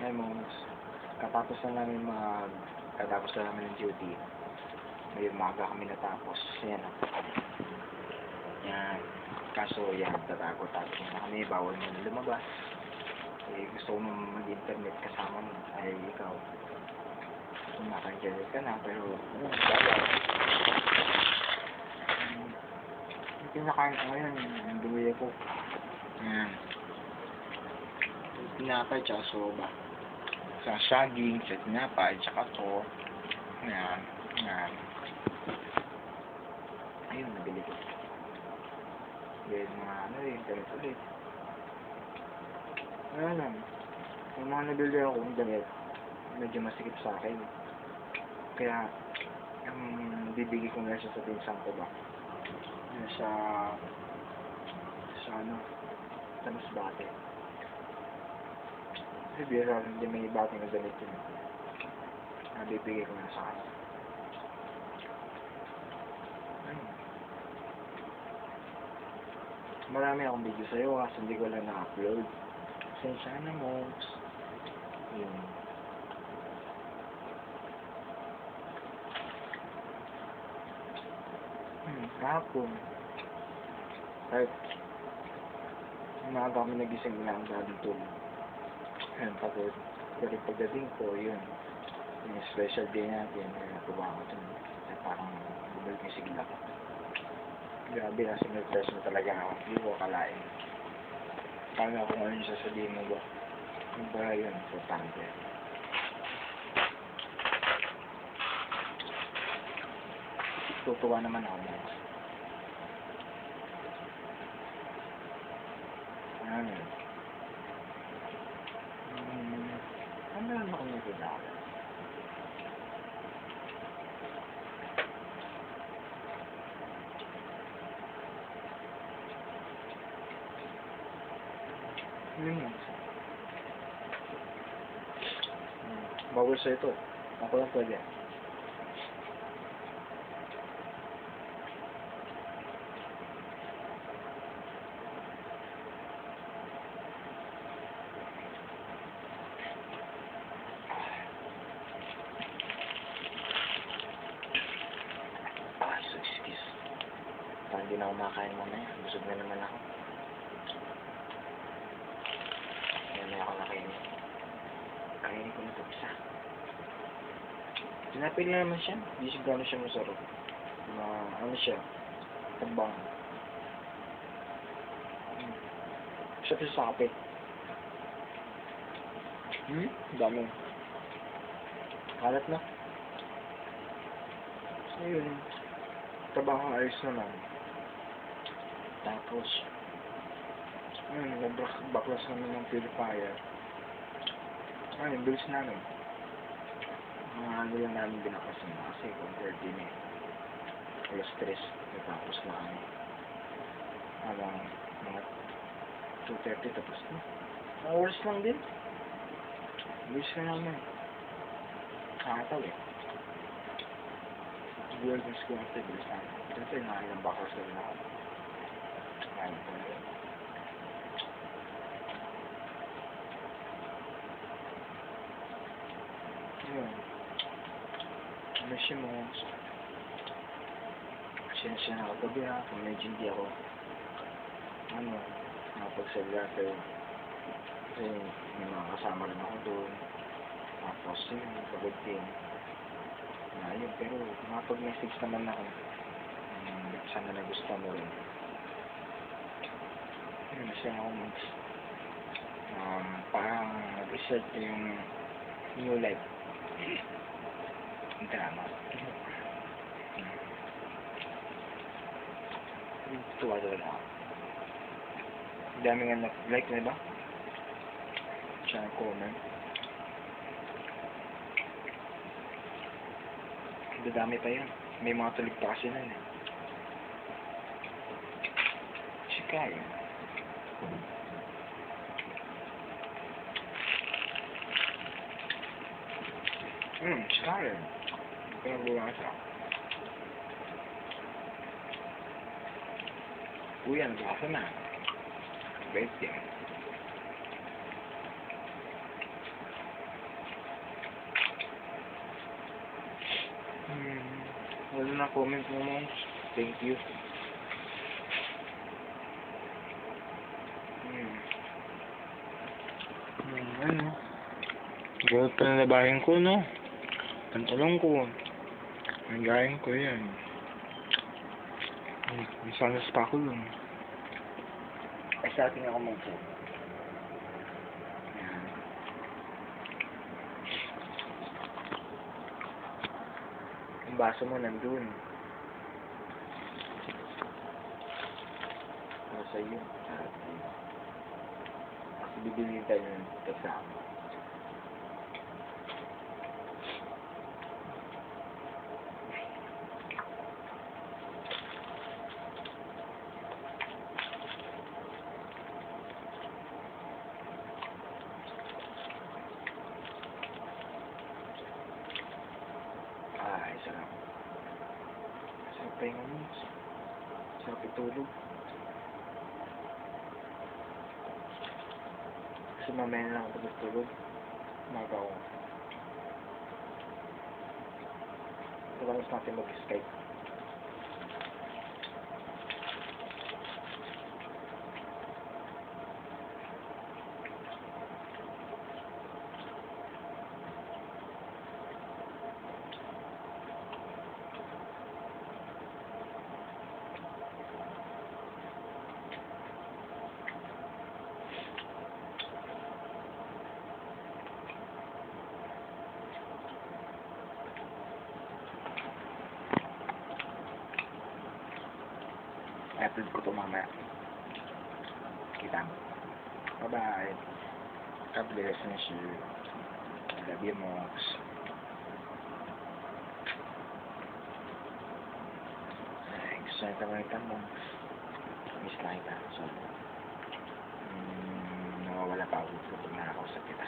Ay, Mongs. Katapos na namin ng duty. May umaga kami natapos. Yan. Yan. Kaso, yan, tatakot na kami. Bawal mo na lumabas. Eh, gusto ko mag-internet kasama mo. Ay, ikaw. Naka-internet ka na, pero, bawal. Yung pinakain ko ngayon, yung bumili ko. Yan. Tinapay, tsaka soba. Sa saging, sa tinapay, tsaka to. Yan. Yan. Ayun, nabili ko. Then, internet ulit. Ayan. Yung mga nabili ako, damit, medyo masikip sa akin. Kaya, bibigay ko nga siya sa pinsang ko ba? Sa Masbate. Kasi bira, hindi may bate na damit yun. Bibigay ko na sa kanya. Marami akong video sa'yo kasi hindi ko lang na-upload. Sensya na, Mongs. Yun. Kahapon. Kahit umaga kami nagising na ang daming tulog. Ayun, pagod. Pero pagdating ko, yun. Yung special day natin, natuwa ko dun. Parang bumalik yung sigla ko. Grabe na sinurpress mo talaga ako. Hindi ko akalain. Paano ako ngayon sasabihin mo ba? Yung ba yun, importante. Tutuwa naman ako mo. Ano naman ako nito na ako? Bawal sa ito. Ako lang pwede. Excuse. Parang hindi na ako makakain mamaya. Busog na naman ako. May ako nakainin. Kainin ko na ito isa. Tinapil na naman siya. Hindi siya gano'n siya masarap. Ano siya? Tabang. Siya sa kape. Dami. Kalat na. So yun. Trabaho ayos naman. Tapos, nag-backlash naman ng purifier. Ayun, bilis namin. Ano lang namin binakasan na kasi compared din alas 3 natapos na kami hanggang mga 2:30 tapos na mga oras lang din bilis na naman nakataw world is going to bilis na kasi nakailang backers na rin ako ayun po na yun siya mo siya nakatabi kung medyo hindi ako nakapagsalita kayo kasi may mga kasama rin ako doon tapos yun pagod din ayun pero nakapag-message naman ako sana nagustuhan mo rin masaya ako parang nag-research yung new life drama. Tuwa talaga ako. Dami nga like na ba? Tsaka comment. Dadami pa yun. May mga tulig pa kasi nun Chika yun. Chika yun. Kaya buwan siya. Uy, ang lasa na. Bait din. ng comment mo, Mong. Thank you. Ano? Gamot pa na labahin ko, no? Pantalong ko. Nagayin ko yan. May sanas pa ako lang. Ay, sa atin ako mag-po. Ayan. Ang baso mo nandun. Para sa'yo. Sa atin. Kasi bibili tayo ng kasama. Ay, sarap. Sarap pa yung ano. Sarap itulog. Kasi mamaya na lang ako tulog. Umaga ako. Tapos natin mag-Skype. I-upload ko ito mamaya. Kita mo. Bye-bye. God bless and share. I love you, Mox. Ay, gusto na kita, Mox. Miss na kita. So, nawawala pa ako pag nakakausap kita.